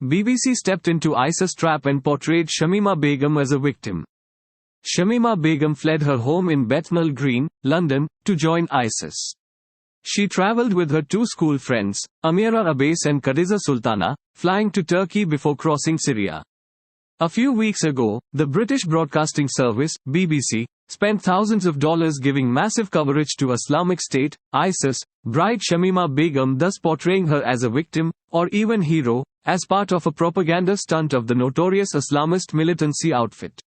BBC stepped into ISIS trap and portrayed Shamima Begum as a victim. Shamima Begum fled her home in Bethnal Green, London, to join ISIS. She travelled with her two school friends, Amira Abase and Kadiza Sultana, flying to Turkey before crossing Syria. A few weeks ago, the British Broadcasting Service, BBC, spent thousands of dollars giving massive coverage to Islamic State, ISIS, bride Shamima Begum, thus portraying her as a victim, or even hero, as part of a propaganda stunt of the notorious Islamist militancy outfit.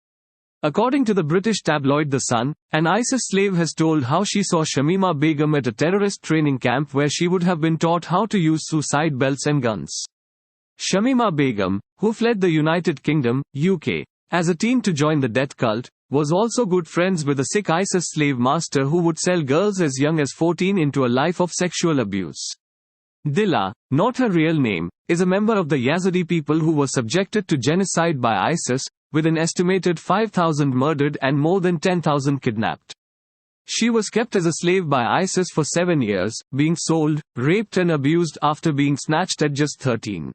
According to the British tabloid The Sun, an ISIS slave has told how she saw Shamima Begum at a terrorist training camp where she would have been taught how to use suicide belts and guns. Shamima Begum, who fled the United Kingdom, UK, as a teen to join the death cult, was also good friends with a sick ISIS slave master who would sell girls as young as 14 into a life of sexual abuse. Dilla, not her real name, is a member of the Yazidi people who were subjected to genocide by ISIS, with an estimated 5,000 murdered and more than 10,000 kidnapped. She was kept as a slave by ISIS for 7 years, being sold, raped and abused after being snatched at just 13.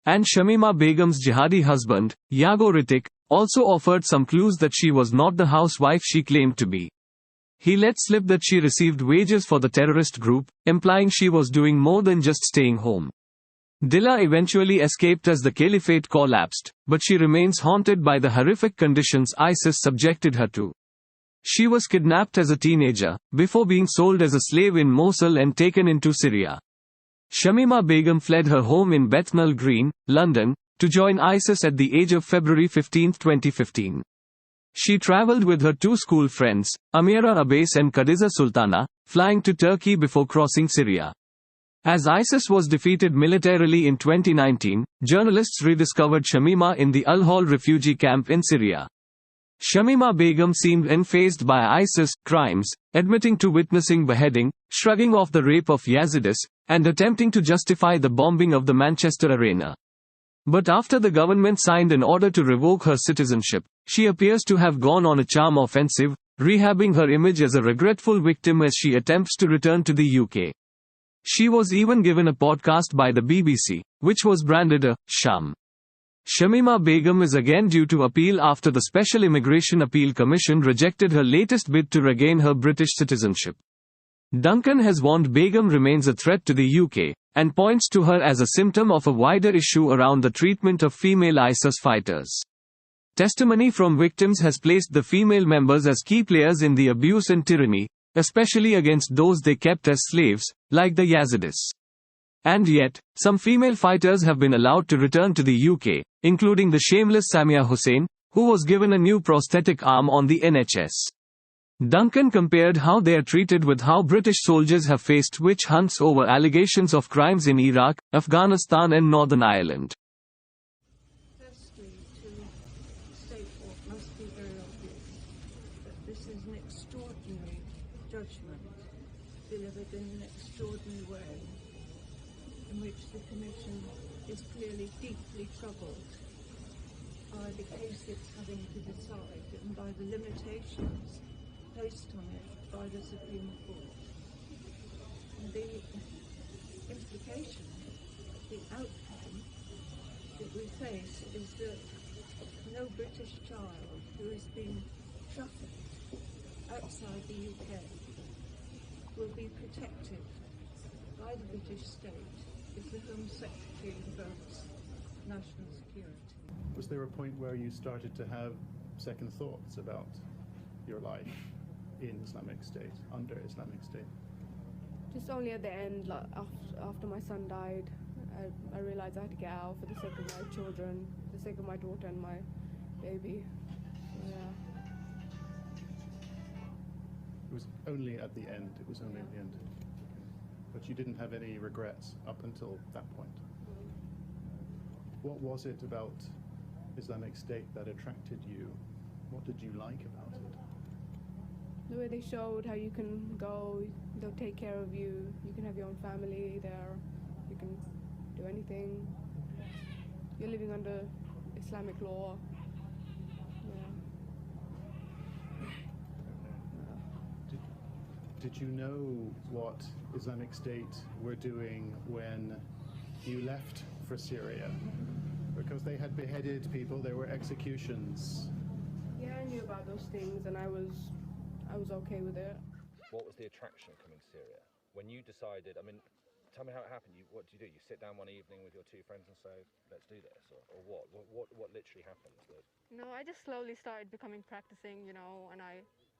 And Shamima Begum's jihadi husband, Yago Ritik, also offered some clues that she was not the housewife she claimed to be. He let slip that she received wages for the terrorist group, implying she was doing more than just staying home. Dilla eventually escaped as the caliphate collapsed, but she remains haunted by the horrific conditions ISIS subjected her to. She was kidnapped as a teenager, before being sold as a slave in Mosul and taken into Syria. Shamima Begum fled her home in Bethnal Green, London, to join ISIS at the age of February 15, 2015. She travelled with her two school friends, Amira Abase and Kadiza Sultana, flying to Turkey before crossing Syria. As ISIS was defeated militarily in 2019, journalists rediscovered Shamima in the Al-Hol refugee camp in Syria. Shamima Begum seemed unfazed by ISIS crimes, admitting to witnessing beheading, shrugging off the rape of Yazidis, and attempting to justify the bombing of the Manchester Arena. But after the government signed an order to revoke her citizenship, she appears to have gone on a charm offensive, rehabbing her image as a regretful victim as she attempts to return to the UK. She was even given a podcast by the BBC, which was branded a sham. Shamima Begum is again due to appeal after the Special Immigration Appeal Commission rejected her latest bid to regain her British citizenship. Duncan has warned Begum remains a threat to the UK, and points to her as a symptom of a wider issue around the treatment of female ISIS fighters. Testimony from victims has placed the female members as key players in the abuse and tyranny, especially against those they kept as slaves, like the Yazidis. And yet, some female fighters have been allowed to return to the UK, including the shameless Samia Hussain, who was given a new prosthetic arm on the NHS. Duncan compared how they are treated with how British soldiers have faced witch hunts over allegations of crimes in Iraq, Afghanistan and Northern Ireland. Firstly, to state what must be very obvious, that this is an extraordinary judgment delivered in an extraordinary way, in which the Commission is clearly deeply troubled by the case it's having to decide and by the limitations placed on it by the Supreme Court. And the implication, the outcome that we face is that no British child who has been trafficked outside the UK will be protected by the British state if the Home Secretary invokes national security. Was there a point where you started to have second thoughts about your life in Islamic State, under Islamic State? Just only at the end, like after my son died, I realized I had to get out for the sake of my children, for the sake of my daughter and my baby. Yeah. It was only at the end. It was only at the end. But you didn't have any regrets up until that point. What was it about Islamic State that attracted you? What did you like about it? The way they showed how you can go, they'll take care of you, you can have your own family there, you can do anything. You're living under Islamic law. Yeah. Did you know what Islamic State were doing when you left for Syria? because they had beheaded people, there were executions. Yeah, I knew about those things, and I was okay with it. What was the attraction coming to Syria? When you decided, I mean, tell me how it happened. What do? You sit down one evening with your two friends and say, let's do this, or what? What literally happened? No, I just slowly started becoming practicing, you know, and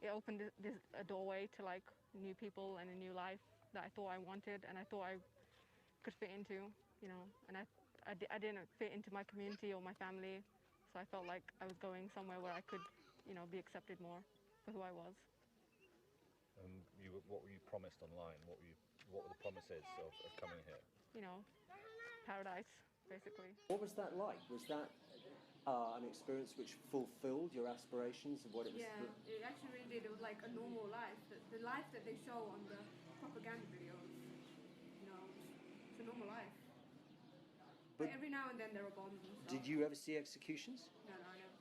it opened a doorway to like new people and a new life that I thought I wanted and I thought I could fit into, you know, and I didn't fit into my community or my family, so I felt like I was going somewhere where I could, you know, be accepted more for who I was. What were you promised online? What were the promises of coming here? You know, paradise, basically. What was that like? Was that an experience which fulfilled your aspirations of what it was? Yeah, it actually really did. It was like a normal life. The life that they show on the propaganda videos, you know, it's a normal life. But every now and then there are bombs and stuff. Did you ever see executions? No, I never.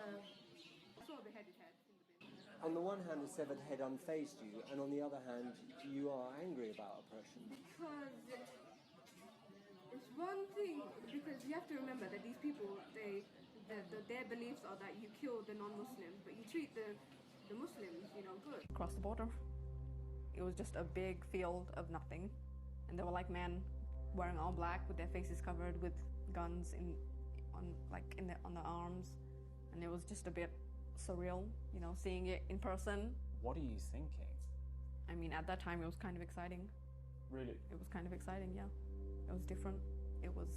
I saw a beheaded head in the bin. On the one hand, the severed head unfazed you, and on the other hand, you are angry about oppression. Because it's one thing, because you have to remember that these people, their beliefs are that you kill the non-Muslims, but you treat the Muslims, you know, good. Across the border, it was just a big field of nothing, and there were like men wearing all black with their faces covered with guns on the arms, and it was just a bit surreal, you know, seeing it in person. What are you thinking? I mean, at that time it was kind of exciting. Really? It was kind of exciting, yeah. It was different. It was...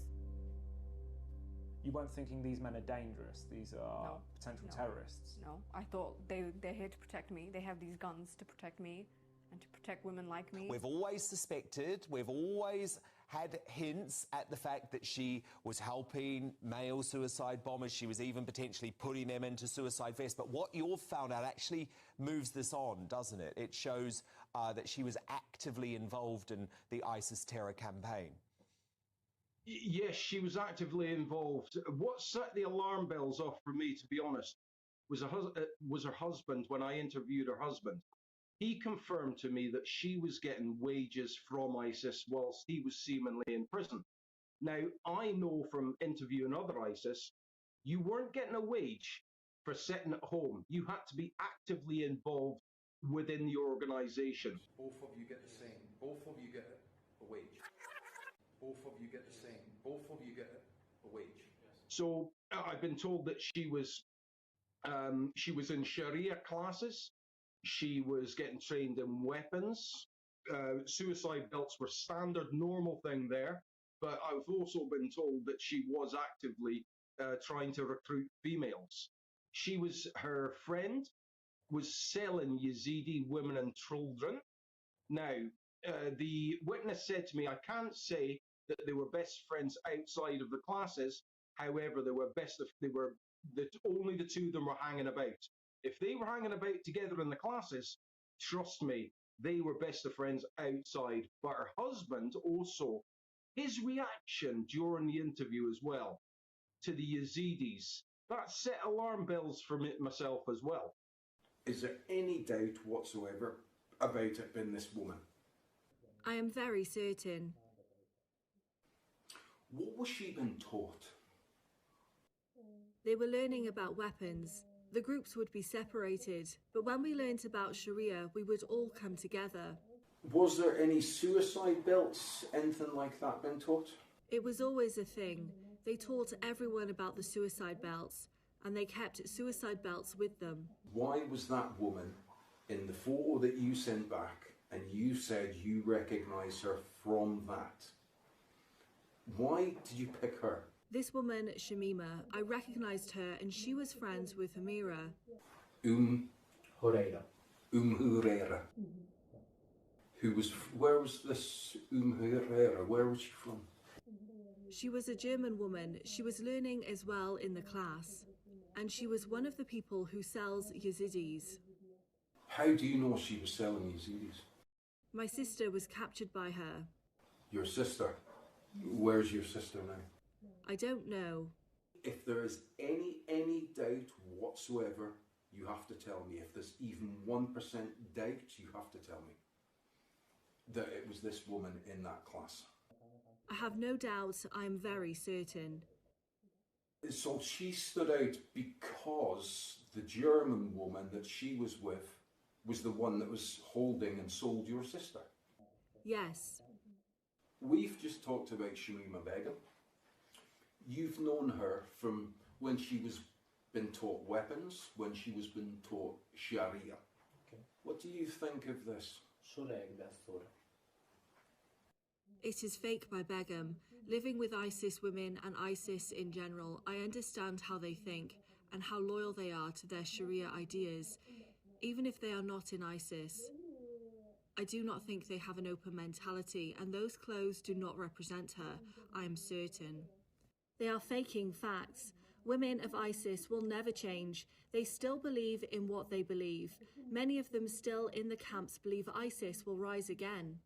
You weren't thinking these men are dangerous, these are potential terrorists? No, I thought they're here to protect me. They have these guns to protect me and to protect women like me. We've always suspected, we've always had hints at the fact that she was helping male suicide bombers. She was even potentially putting them into suicide vests. But what you've found out actually moves this on, doesn't it? It shows that she was actively involved in the ISIS terror campaign. Yes, she was actively involved. What set the alarm bells off for me, to be honest, was her husband. When I interviewed her husband, he confirmed to me that she was getting wages from ISIS whilst he was seemingly in prison. Now, I know from interviewing other ISIS, you weren't getting a wage for sitting at home. You had to be actively involved within the organisation. Both of you get the same. Both of you get a wage. Both of you get the same. Both of you get a wage. So I've been told that she was in Sharia classes. She was getting trained in weapons. Suicide belts were standard, normal thing there. But I've also been told that she was actively trying to recruit females. Her friend was selling Yazidi women and children. Now, the witness said to me, I can't say that they were best friends outside of the classes. However, only the two of them were hanging about. If they were hanging about together in the classes, trust me, they were best of friends outside. But her husband also, his reaction during the interview as well to the Yazidis, that set alarm bells for myself as well. Is there any doubt whatsoever about it being this woman? I am very certain. What was she being taught? They were learning about weapons. The groups would be separated, but when we learnt about Sharia, we would all come together. Was there any suicide belts, anything like that being taught? It was always a thing. They taught everyone about the suicide belts, and they kept suicide belts with them. Why was that woman in the photo that you sent back, and you said you recognised her from that? Why did you pick her? This woman, Shamima, I recognised her, and she was friends with Amira. Huraira. Huraira. Where was this Huraira? Where was she from? She was a German woman. She was learning as well in the class. And she was one of the people who sells Yazidis. How do you know she was selling Yazidis? My sister was captured by her. Your sister? Where's your sister now? I don't know. If there is any doubt whatsoever, you have to tell me. If there's even 1% doubt, you have to tell me. that it was this woman in that class? I have no doubt, I'm very certain. So she stood out because the German woman that she was with was the one that was holding and sold your sister? Yes. We've just talked about Shamima Begum. You've known her from when she was been taught weapons, when she was been taught Sharia. Okay. What do you think of this? It is fake by Begum. Living with ISIS women and ISIS in general, I understand how they think and how loyal they are to their Sharia ideas, even if they are not in ISIS. I do not think they have an open mentality, and those clothes do not represent her, I am certain. They are faking facts. Women of ISIS will never change. They still believe in what they believe. Many of them still in the camps believe ISIS will rise again.